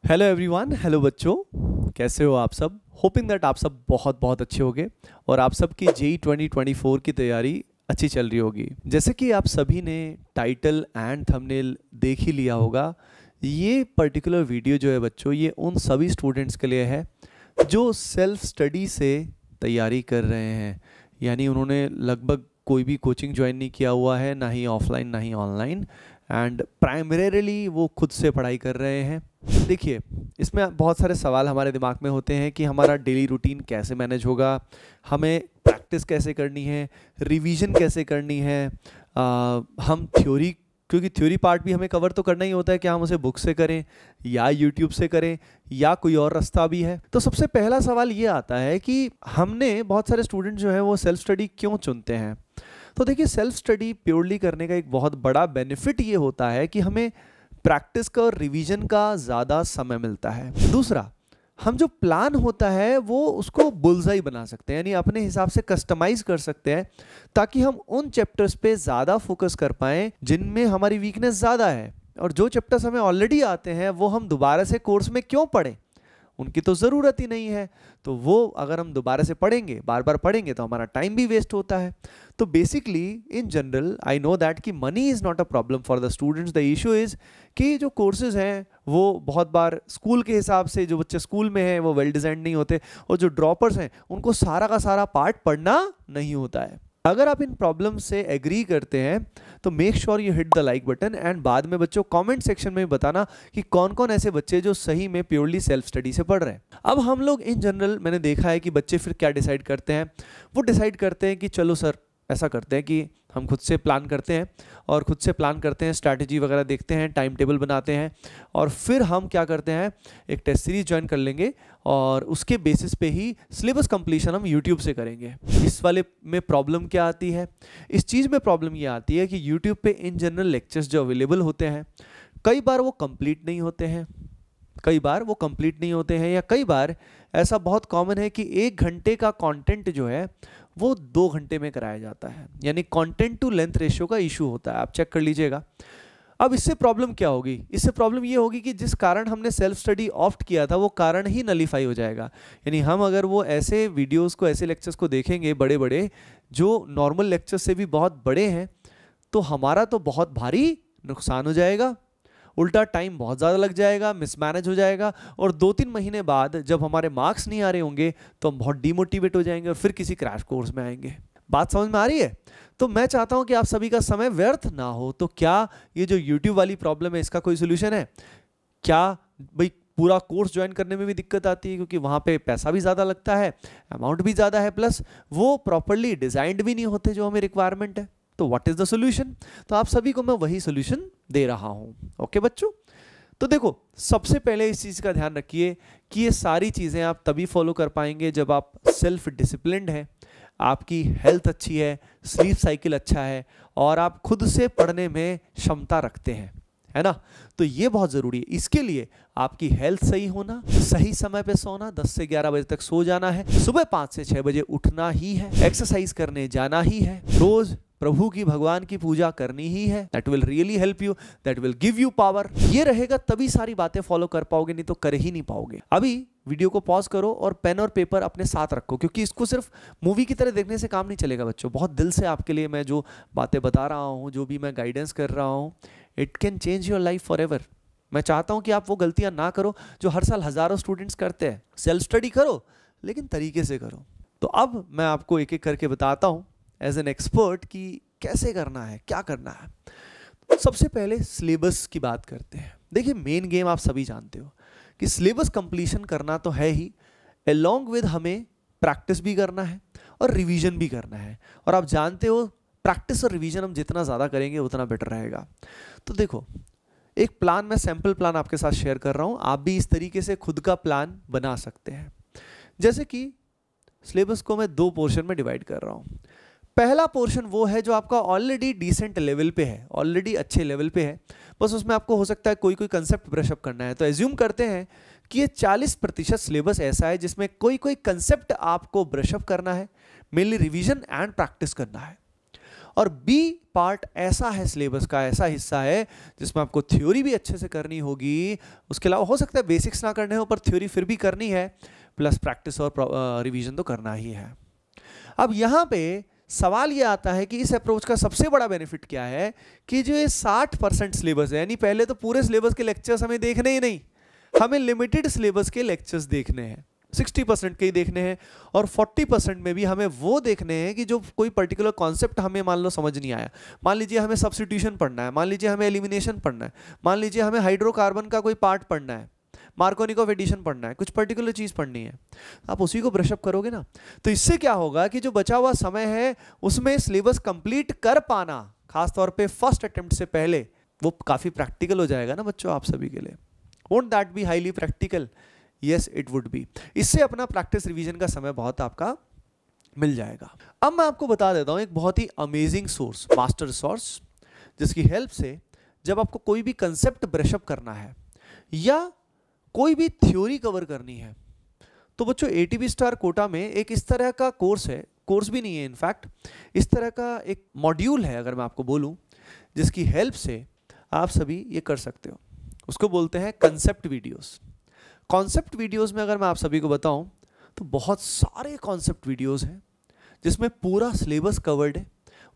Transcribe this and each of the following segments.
Hello everyone. Hello बच्चों, कैसे हो आप सब? होपिंग दैट आप सब बहुत बहुत अच्छे होंगे और आप सबकी जेई 2024 की तैयारी अच्छी चल रही होगी। जैसे कि आप सभी ने टाइटल एंड थंबनेल देख ही लिया होगा, ये पर्टिकुलर वीडियो जो है बच्चों, ये उन सभी स्टूडेंट्स के लिए है जो सेल्फ स्टडी से तैयारी कर रहे हैं। यानी उन्होंने लगभग कोई भी कोचिंग ज्वाइन नहीं किया हुआ है, ना ही ऑफलाइन ना ही ऑनलाइन, एंड प्राइमरीली वो खुद से पढ़ाई कर रहे हैं। देखिए, इसमें बहुत सारे सवाल हमारे दिमाग में होते हैं कि हमारा डेली रूटीन कैसे मैनेज होगा, हमें प्रैक्टिस कैसे करनी है, रिवीजन कैसे करनी है, हम थ्योरी, क्योंकि थ्योरी पार्ट भी हमें कवर तो करना ही होता है, क्या हम उसे बुक से करें या यूट्यूब से करें या कोई और रास्ता भी है। तो सबसे पहला सवाल ये आता है कि हमने बहुत सारे स्टूडेंट जो है वो सेल्फ स्टडी क्यों चुनते हैं। तो देखिए, सेल्फ स्टडी प्योरली करने का एक बहुत बड़ा बेनिफिट ये होता है कि हमें प्रैक्टिस का और रिवीजन का ज़्यादा समय मिलता है। दूसरा, हम जो प्लान होता है वो उसको बुलजाई बना सकते हैं, यानी अपने हिसाब से कस्टमाइज कर सकते हैं, ताकि हम उन चैप्टर्स पे ज़्यादा फोकस कर पाएं जिनमें हमारी वीकनेस ज़्यादा है। और जो चैप्टर्स हमें ऑलरेडी आते हैं वो हम दोबारा से कोर्स में क्यों पढ़ें, उनकी तो ज़रूरत ही नहीं है। तो वो अगर हम दोबारा से पढ़ेंगे, बार बार पढ़ेंगे, तो हमारा टाइम भी वेस्ट होता है। तो basically in general I know that कि money is not a problem for the students. The issue is कि जो कोर्सेज हैं वो बहुत बार स्कूल के हिसाब से, जो बच्चे स्कूल में हैं वो वेल डिज़ाइंड नहीं होते, और जो ड्रॉपर्स हैं उनको सारा का सारा पार्ट पढ़ना नहीं होता है। अगर आप इन प्रॉब्लम से एग्री करते हैं तो make sure you hit the like button, and बाद में बच्चों कमेंट सेक्शन में बताना कि कौन कौन ऐसे बच्चे जो सही में प्योरली सेल्फ स्टडी से पढ़ रहे हैं। अब हम लोग इन जनरल, मैंने देखा है कि बच्चे फिर क्या डिसाइड करते हैं, वो डिसाइड करते हैं कि चलो सर ऐसा करते हैं कि हम खुद से प्लान करते हैं, और खुद से प्लान करते हैं, स्ट्रैटेजी वगैरह देखते हैं, टाइम टेबल बनाते हैं, और फिर हम क्या करते हैं, एक टेस्ट सीरीज ज्वाइन कर लेंगे और उसके बेसिस पे ही सिलेबस कंप्लीशन हम यूट्यूब से करेंगे। इस वाले में प्रॉब्लम क्या आती है? इस चीज़ में प्रॉब्लम ये आती है कि यूट्यूब पे इन जनरल लेक्चर्स जो अवेलेबल होते हैं, कई बार वो कंप्लीट नहीं होते हैं, या कई बार ऐसा बहुत कॉमन है कि 1 घंटे का कंटेंट जो है वो 2 घंटे में कराया जाता है, यानी कंटेंट टू लेंथ रेशियो का इशू होता है, आप चेक कर लीजिएगा। अब इससे प्रॉब्लम क्या होगी? इससे प्रॉब्लम ये होगी कि जिस कारण हमने सेल्फ स्टडी ऑप्ट किया था वो कारण ही नलीफाई हो जाएगा। यानी हम अगर वो ऐसे वीडियोस को, ऐसे लेक्चर्स को देखेंगे बड़े बड़े, जो नॉर्मल लेक्चर से भी बहुत बड़े हैं, तो हमारा तो बहुत भारी नुकसान हो जाएगा, उल्टा टाइम बहुत ज़्यादा लग जाएगा, मिसमैनेज हो जाएगा, और 2-3 महीने बाद जब हमारे मार्क्स नहीं आ रहे होंगे तो हम बहुत डिमोटिवेट हो जाएंगे और फिर किसी क्रैश कोर्स में आएंगे। बात समझ में आ रही है? तो मैं चाहता हूं कि आप सभी का समय व्यर्थ ना हो। तो क्या ये जो YouTube वाली प्रॉब्लम है इसका कोई सोल्यूशन है? क्या भाई पूरा कोर्स ज्वाइन करने में भी दिक्कत आती है, क्योंकि वहाँ पे पैसा भी ज़्यादा लगता है, अमाउंट भी ज़्यादा है, प्लस वो प्रॉपरली डिज़ाइंड भी नहीं होते जो हमें रिक्वायरमेंट है। तो व्हाट इज द सोल्यूशन? तो आप सभी को मैं वही सोल्यूशन दे रहा हूं। ओके बच्चों, तो देखो, सबसे पहले इस चीज का ध्यान रखिए कि ये सारी चीजें आप तभी फॉलो कर पाएंगे जब आप सेल्फ डिसिप्लिन्ड हैं, आपकी हेल्थ अच्छी है, स्लीप साइकिल अच्छा है, और आप खुद से पढ़ने में क्षमता रखते हैं, है ना। तो ये बहुत जरूरी है। इसके लिए आपकी हेल्थ सही होना, सही समय पे सोना, 10 से 11 बजे तक सो जाना है, सुबह 5 से 6 बजे उठना ही है, एक्सरसाइज करने जाना ही है, रोज प्रभु की, भगवान की पूजा करनी ही है। That will really help you, that will give you power. ये रहेगा तभी सारी बातें फॉलो कर पाओगे, नहीं तो कर ही नहीं पाओगे। अभी वीडियो को पॉज करो और पेन और पेपर अपने साथ रखो, क्योंकि इसको सिर्फ मूवी की तरह देखने से काम नहीं चलेगा बच्चों। बहुत दिल से आपके लिए मैं जो बातें बता रहा हूँ, जो भी मैं गाइडेंस कर रहा हूँ, it can change your life for ever. मैं चाहता हूँ कि आप वो गलतियाँ ना करो जो हर साल हजारों स्टूडेंट्स करते हैं। सेल्फ स्टडी करो, लेकिन तरीके से करो। तो अब मैं आपको एक एक करके बताता हूँ एज एन एक्सपर्ट कि कैसे करना है, क्या करना है। सबसे पहले सिलेबस की बात करते हैं। देखिए, मेन गेम आप सभी जानते हो कि सिलेबस कंप्लीशन करना तो है ही, अलोंग विद हमें प्रैक्टिस भी करना है और रिवीजन भी करना है। और आप जानते हो, प्रैक्टिस और रिवीजन हम जितना ज़्यादा करेंगे उतना बेटर रहेगा। तो देखो, एक प्लान, मैं सैम्पल प्लान आपके साथ शेयर कर रहा हूँ, आप भी इस तरीके से खुद का प्लान बना सकते हैं। जैसे कि सिलेबस को मैं 2 पोर्शन में डिवाइड कर रहा हूँ। पहला पोर्शन वो है जो आपका ऑलरेडी डिसेंट लेवल पे है, ऑलरेडी अच्छे लेवल पे है, बस उसमें आपको हो सकता है कोई कोई कंसेप्ट ब्रशअप करना है। तो एज्यूम करते हैं कि ये 40% सिलेबस ऐसा है जिसमें कोई कोई कंसेप्ट आपको ब्रशअप करना है, मेनली रिवीजन एंड प्रैक्टिस करना है। और बी पार्ट ऐसा है सिलेबस का, ऐसा हिस्सा है जिसमें आपको थ्योरी भी अच्छे से करनी होगी, उसके अलावा हो सकता है बेसिक्स ना करने हो पर थ्योरी फिर भी करनी है, प्लस प्रैक्टिस और रिवीजन तो करना ही है। अब यहाँ पे सवाल ये आता है कि इस अप्रोच का सबसे बड़ा बेनिफिट क्या है कि जो ये 60% सिलेबस है, यानी पहले तो पूरे सिलेबस के लेक्चर्स हमें देखने ही नहीं, हमें लिमिटेड सिलेबस के लेक्चर्स देखने हैं, 60% के ही देखने हैं, और 40% में भी हमें वो देखने हैं कि जो कोई पर्टिकुलर कॉन्सेप्ट हमें मान लो समझ नहीं आया। मान लीजिए हमें सब्स्टिट्यूशन पढ़ना है, मान लीजिए हमें एलिमिनेशन पढ़ना है, मान लीजिए हमें हाइड्रोकार्बन का कोई पार्ट पढ़ना है, मार्कोनिक एडिशन पढ़ना है, कुछ पर्टिकुलर चीज पढ़नी है, आप उसी को ब्रशअप करोगे ना। तो इससे क्या होगा कि जो बचा हुआ समय है उसमें सिलेबस कंप्लीट कर पाना, खासतौर पे फर्स्ट अटेम्प्ट से पहले, वो काफी प्रैक्टिकल हो जाएगा ना बच्चों आप सभी के लिए। Won't that be highly practical? Yes it would be. इससे अपना प्रैक्टिस रिवीजन का समय बहुत आपका मिल जाएगा। अब मैं आपको बता देता हूं एक बहुत ही अमेजिंग सोर्स, मास्टर सोर्स, जिसकी हेल्प से जब आपको कोई भी कंसेप्ट ब्रशअप करना है या कोई भी थ्योरी कवर करनी है, तो बच्चों एटीपी स्टार कोटा में एक इस तरह का कोर्स है, कोर्स भी नहीं है इनफैक्ट, इस तरह का एक मॉड्यूल है अगर मैं आपको बोलूं, जिसकी हेल्प से आप सभी ये कर सकते हो। उसको बोलते हैं कंसेप्ट वीडियोस। कॉन्सेप्ट वीडियोस में अगर मैं आप सभी को बताऊं तो बहुत सारे कॉन्सेप्ट वीडियोस हैं जिसमें पूरा सिलेबस कवर्ड है।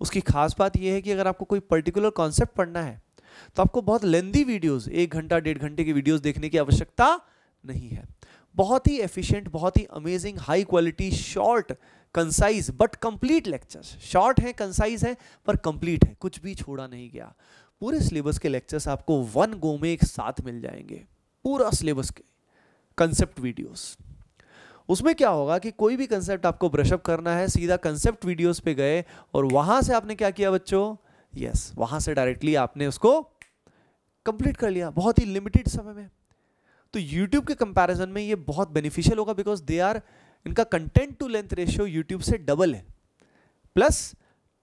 उसकी खास बात यह है कि अगर आपको कोई पर्टिकुलर कॉन्सेप्ट पढ़ना है तो आपको बहुत लेंदी वीडियोस, 1 घंटा 1.5 घंटे की वीडियोस देखने की आवश्यकता नहीं है। बहुत ही एफिशिएंट, बहुत ही amazing, high quality, short, concise but complete lectures. Short है, कंसाइज है पर कंप्लीट है, कुछ भी छोड़ा नहीं गया। पूरे सिलेबस के लेक्चर्स आपको 1 गो में एक साथ मिल जाएंगे, पूरा सिलेबस के कंसेप्ट वीडियोस। उसमें क्या होगा कि कोई भी कंसेप्ट आपको ब्रशअप करना है, सीधा कंसेप्ट वीडियोस पे गए और वहां से आपने क्या किया बच्चों? यस, वहां से डायरेक्टली आपने उसको कंप्लीट कर लिया बहुत ही लिमिटेड समय में। तो YouTube के कंपैरिजन में ये बहुत बेनिफिशियल होगा, बिकॉज दे आर, इनका content to length ratio YouTube से डबल है, प्लस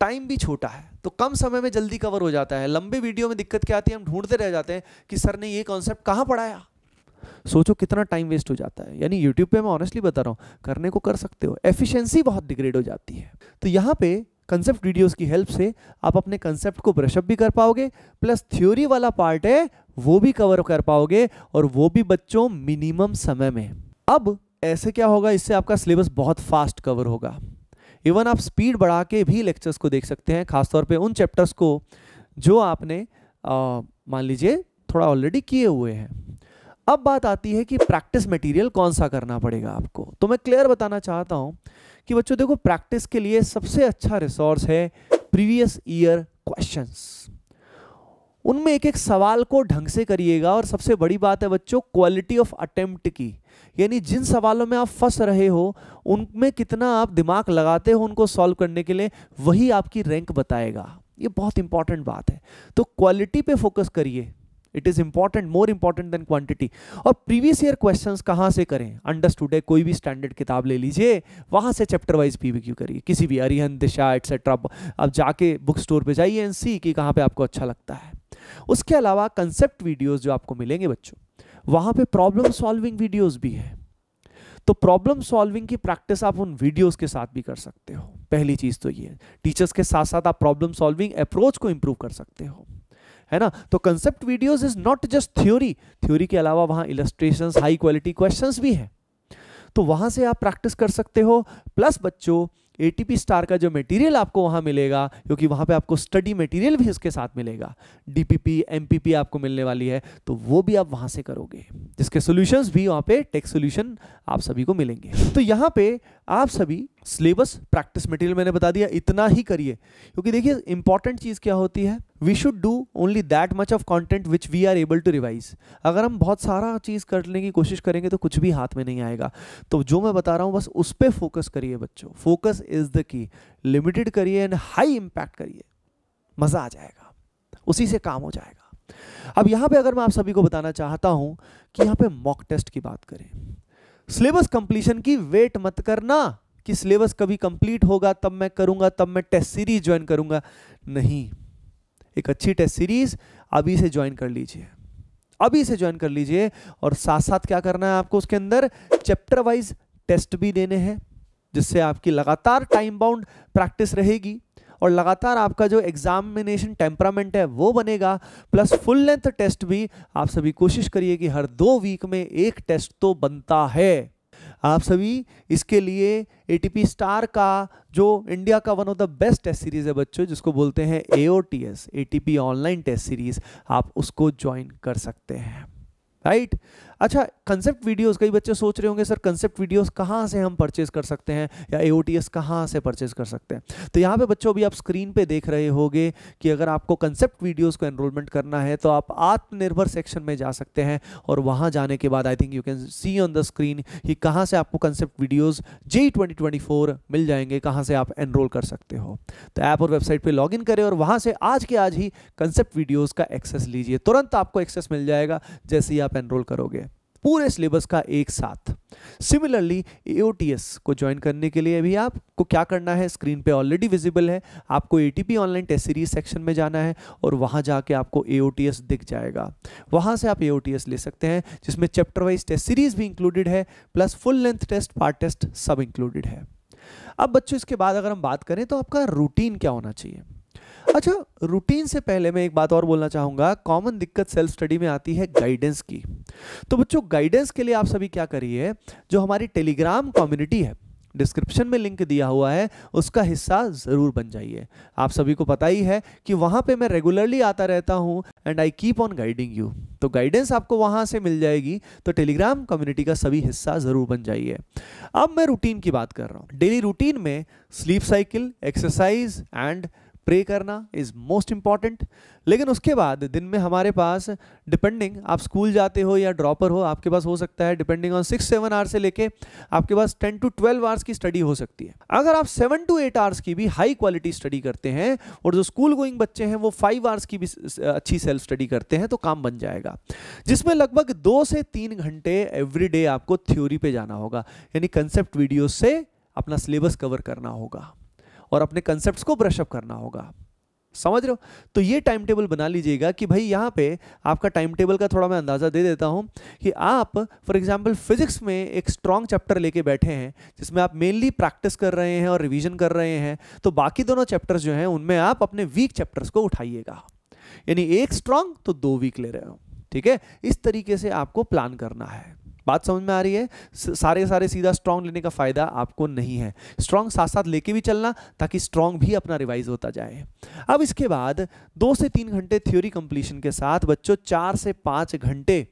टाइम भी छोटा है, तो कम समय में जल्दी कवर हो जाता है। लंबे वीडियो में दिक्कत क्या आती है, हम ढूंढते रह जाते हैं कि सर ने ये कॉन्सेप्ट कहाँ पढ़ाया। सोचो कितना टाइम वेस्ट हो जाता है। यानी YouTube पे मैं ऑनेस्टली बता रहा हूँ, करने को कर सकते हो, एफिशिएंसी बहुत डिग्रेड हो जाती है। तो यहाँ पे कंसेप्ट वीडियोस की हेल्प से आप अपने कंसेप्ट को ब्रशअप भी कर पाओगे, प्लस थ्योरी वाला पार्ट है वो भी कवर कर पाओगे, और वो भी बच्चों मिनिमम समय में। अब ऐसे क्या होगा, इससे आपका सिलेबस बहुत फास्ट कवर होगा। इवन आप स्पीड बढ़ा के भी लेक्चर्स को देख सकते हैं, खासतौर पे उन चैप्टर्स को जो आपने मान लीजिए थोड़ा ऑलरेडी किए हुए हैं। अब बात आती है कि प्रैक्टिस मटेरियल कौन सा करना पड़ेगा आपको। तो मैं क्लियर बताना चाहता हूं कि बच्चों देखो, प्रैक्टिस के लिए सबसे अच्छा रिसोर्स है प्रीवियस ईयर क्वेश्चंस। उनमें एक एक सवाल को ढंग से करिएगा, और सबसे बड़ी बात है बच्चों क्वालिटी ऑफ अटेम्प्ट की, यानी जिन सवालों में आप फंस रहे हो उनमें कितना आप दिमाग लगाते हो उनको सॉल्व करने के लिए, वही आपकी रैंक बताएगा। ये बहुत इंपॉर्टेंट बात है। तो क्वालिटी पे फोकस करिए, it is important, more important than quantity. और प्रीवियस ईयर क्वेश्चंस कहाँ से करें? अंडरस्टूड है, कोई भी स्टैंडर्ड किताब ले लीजिए, वहां से चैप्टर वाइज पीवीक्यू करिए, किसी भी अरिहंत, दिशा एटसेट्रा। अब जाके बुक स्टोर पे जाइए एंड सी कि कहाँ पे आपको अच्छा लगता है। उसके अलावा कंसेप्ट वीडियोस जो आपको मिलेंगे बच्चों, वहां पे प्रॉब्लम सॉल्विंग वीडियोस भी है। तो प्रॉब्लम सॉल्विंग की प्रैक्टिस आप उन वीडियोस के साथ भी कर सकते हो। पहली चीज तो ये, टीचर्स के साथ साथ आप प्रॉब्लम सॉल्विंग अप्रोच को इंप्रूव कर सकते हो, है ना। तो concept videos is not just theory, theory के अलावा वहां इलस्ट्रेशंस, हाई क्वालिटी क्वेश्चंस भी हैं, तो वहां से आप प्रैक्टिस कर सकते हो। प्लस बच्चों एटीपी स्टार का जो मटेरियल आपको वहां मिलेगा, क्योंकि वहां पे आपको स्टडी मटेरियल भी उसके साथ मिलेगा, डीपीपी, एमपीपी आपको मिलने वाली है, तो वो भी आप वहां से करोगे, जिसके सॉल्यूशंस भी वहां पे टेक्स्ट सॉल्यूशन आप सभी को मिलेंगे। तो यहाँ पे आप सभी सिलेबस, प्रैक्टिस मटेरियल मैंने बता दिया, इतना ही करिए, क्योंकि देखिए इंपॉर्टेंट चीज क्या होती है, we should do only that much of content which we are able to revise. अगर हम बहुत सारा चीज करने की कोशिश करेंगे तो कुछ भी हाथ में नहीं आएगा। तो जो मैं बता रहा हूं बस उस पे फोकस करिए बच्चों, focus is the key. Limited करिए एंड हाई इंपैक्ट करिए, मजा आ जाएगा, उसी से काम हो जाएगा। अब यहां पे अगर मैं आप सभी को बताना चाहता हूं कि यहां पे मॉक टेस्ट की बात करें, सिलेबस कंप्लीशन की वेट मत करना कि सिलेबस कभी कंप्लीट होगा तब मैं करूंगा, तब मैं टेस्ट सीरीज ज्वाइन करूंगा। नहीं, एक अच्छी टेस्ट सीरीज अभी से ज्वाइन कर लीजिए, अभी से ज्वाइन कर लीजिए। और साथ साथ क्या करना है आपको, उसके अंदर चैप्टर वाइज टेस्ट भी देने हैं, जिससे आपकी लगातार टाइम बाउंड प्रैक्टिस रहेगी। और लगातार आपका जो एग्जामिनेशन टेम्परामेंट है वो बनेगा, प्लस फुल लेंथ टेस्ट भी आप सभी कोशिश करिए कि हर 2 वीक में एक टेस्ट तो बनता है। आप सभी इसके लिए ATP स्टार का जो इंडिया का one of the best test series है बच्चों, जिसको बोलते हैं AOTS, ATP online test series, आप उसको ज्वाइन कर सकते हैं, राइट। अच्छा, कंसेप्ट वीडियोस, कई बच्चे सोच रहे होंगे सर कंसेप्ट वीडियोस कहाँ से हम परचेज कर सकते हैं या AOTS कहाँ से परचेज कर सकते हैं। तो यहाँ पे बच्चों अभी आप स्क्रीन पे देख रहे होंगे कि अगर आपको कंसेप्ट वीडियोस को एनरोलमेंट करना है तो आप आत्मनिर्भर सेक्शन में जा सकते हैं और वहाँ जाने के बाद I think you can see on the screen कि कहाँ से आपको कंसेप्ट वीडियोज़ JEE 2024 मिल जाएंगे, कहाँ से आप एनरोल कर सकते हो। तो ऐप और वेबसाइट पर लॉग इन करें और वहाँ से आज के आज ही कंसेप्ट वीडियोज़ का एक्सेस लीजिए, तुरंत आपको एक्सेस मिल जाएगा जैसे ही आप एनरोल करोगे पूरे सिलेबस का एक साथ। सिमिलरली AOTS को ज्वाइन करने के लिए भी आपको क्या करना है, स्क्रीन पे ऑलरेडी विजिबल है, आपको ATP online test series section में जाना है और वहां जाके आपको AOTS दिख जाएगा। वहां से आप AOTS ले सकते हैं जिसमें चैप्टर वाइज टेस्ट सीरीज भी इंक्लूडेड है, plus full length test, part test सब इंक्लूडेड है। अब बच्चों इसके बाद अगर हम बात करें तो आपका रूटीन क्या होना चाहिए। अच्छा, रूटीन से पहले मैं एक बात और बोलना चाहूँगा, कॉमन दिक्कत सेल्फ स्टडी में आती है गाइडेंस की। तो बच्चों गाइडेंस के लिए आप सभी क्या करिए, जो हमारी टेलीग्राम कम्युनिटी है, डिस्क्रिप्शन में लिंक दिया हुआ है, उसका हिस्सा ज़रूर बन जाइए। आप सभी को पता ही है कि वहाँ पे मैं रेगुलरली आता रहता हूँ and I keep on guiding you, तो गाइडेंस आपको वहाँ से मिल जाएगी। तो टेलीग्राम कम्युनिटी का सभी हिस्सा ज़रूर बन जाइए। अब मैं रूटीन की बात कर रहा हूँ। डेली रूटीन में sleep cycle, exercise and pray करना इज मोस्ट इंपॉर्टेंट। लेकिन उसके बाद दिन में हमारे पास, डिपेंडिंग आप स्कूल जाते हो या ड्रॉपर हो, आपके पास हो सकता है डिपेंडिंग ऑन 6-7 आवर्स से लेके आपके पास 10 to 12 आवर्स की स्टडी हो सकती है। अगर आप 7 to 8 आवर्स की भी हाई क्वालिटी स्टडी करते हैं और जो स्कूल गोइंग बच्चे हैं वो 5 आवर्स की भी अच्छी सेल्फ स्टडी करते हैं तो काम बन जाएगा, जिसमें लगभग 2 से 3 घंटे एवरीडे आपको थ्योरी पे जाना होगा, यानी कंसेप्ट वीडियो से अपना सिलेबस कवर करना होगा और अपने कंसेप्ट्स को ब्रशअप करना होगा। समझ रहे हो? तो ये टाइम टेबल बना लीजिएगा कि भाई यहाँ पे आपका टाइम टेबल का थोड़ा मैं अंदाज़ा दे देता हूँ कि आप फॉर एग्जांपल फिजिक्स में एक स्ट्रॉन्ग चैप्टर लेके बैठे हैं जिसमें आप मेनली प्रैक्टिस कर रहे हैं और रिवीजन कर रहे हैं, तो बाकी दोनों चैप्टर्स जो हैं उनमें आप अपने वीक चैप्टर्स को उठाइएगा, यानी एक स्ट्रॉन्ग तो 2 वीक ले रहे हो, ठीक है। इस तरीके से आपको प्लान करना है। बात समझ में आ रही है? सारे सीधा स्ट्रॉन्ग लेने का फायदा आपको नहीं है, स्ट्रॉन्ग साथ साथ लेके भी चलना ताकि स्ट्रॉन्ग भी अपना रिवाइज होता जाए। अब इसके बाद 2 से 3 घंटे थ्योरी कंप्लीशन के साथ बच्चों 4 से 5 घंटे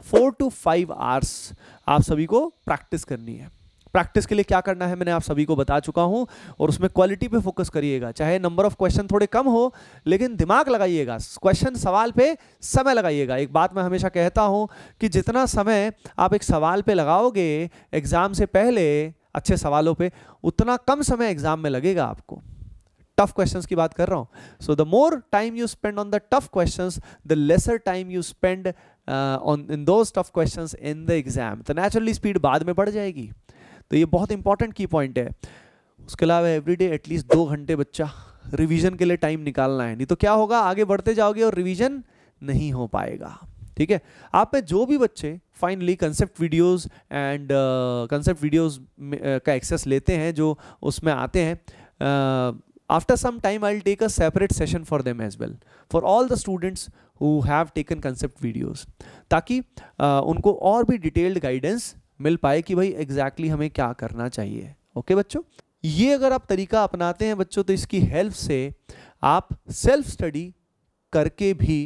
4 to 5 आवर्स आप सभी को प्रैक्टिस करनी है। प्रैक्टिस के लिए क्या करना है मैंने आप सभी को बता चुका हूं और उसमें क्वालिटी पे फोकस करिएगा। चाहे नंबर ऑफ क्वेश्चन थोड़े कम हो लेकिन दिमाग लगाइएगा, क्वेश्चन सवाल पे समय लगाइएगा। एक बात मैं हमेशा कहता हूं कि जितना समय आप एक सवाल पे लगाओगे एग्जाम से पहले अच्छे सवालों पे, उतना कम समय एग्जाम में लगेगा आपको। टफ क्वेश्चंस की बात कर रहा हूं। So the more time you spend on the tough questions, the lesser time you spend on in those tough questions in the exam. तो नेचुरली स्पीड बाद में बढ़ जाएगी। तो ये बहुत इंपॉर्टेंट की पॉइंट है। उसके अलावा एवरीडे एटलीस्ट 2 घंटे बच्चा रिवीजन के लिए टाइम निकालना है, नहीं तो क्या होगा, आगे बढ़ते जाओगे और रिवीजन नहीं हो पाएगा, ठीक है। आप में जो भी बच्चे finally concept videos and concept videos का एक्सेस लेते हैं, जो उसमें आते हैं, after some time I'll take a separate session for them as well, for all the students who have taken concept videos, ताकि उनको और भी डिटेल्ड गाइडेंस मिल पाए कि भाई एग्जैक्टली हमें क्या करना चाहिए। ओके बच्चों, ये अगर आप तरीका अपनाते हैं बच्चों तो इसकी हेल्प से आप सेल्फ स्टडी करके भी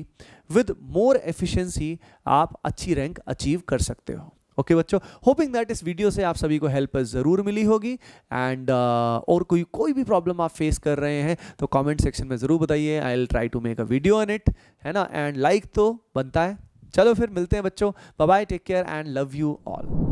विद मोर एफिशिएंसी आप अच्छी रैंक अचीव कर सकते हो। ओके बच्चों, होपिंग दैट इस वीडियो से आप सभी को हेल्प ज़रूर मिली होगी एंड और कोई भी प्रॉब्लम आप फेस कर रहे हैं तो कमेंट सेक्शन में ज़रूर बताइए। I will try to make a video on it, है ना। एंड लाइक तो बनता है। चलो फिर मिलते हैं बच्चों, bye bye, take care and love you all.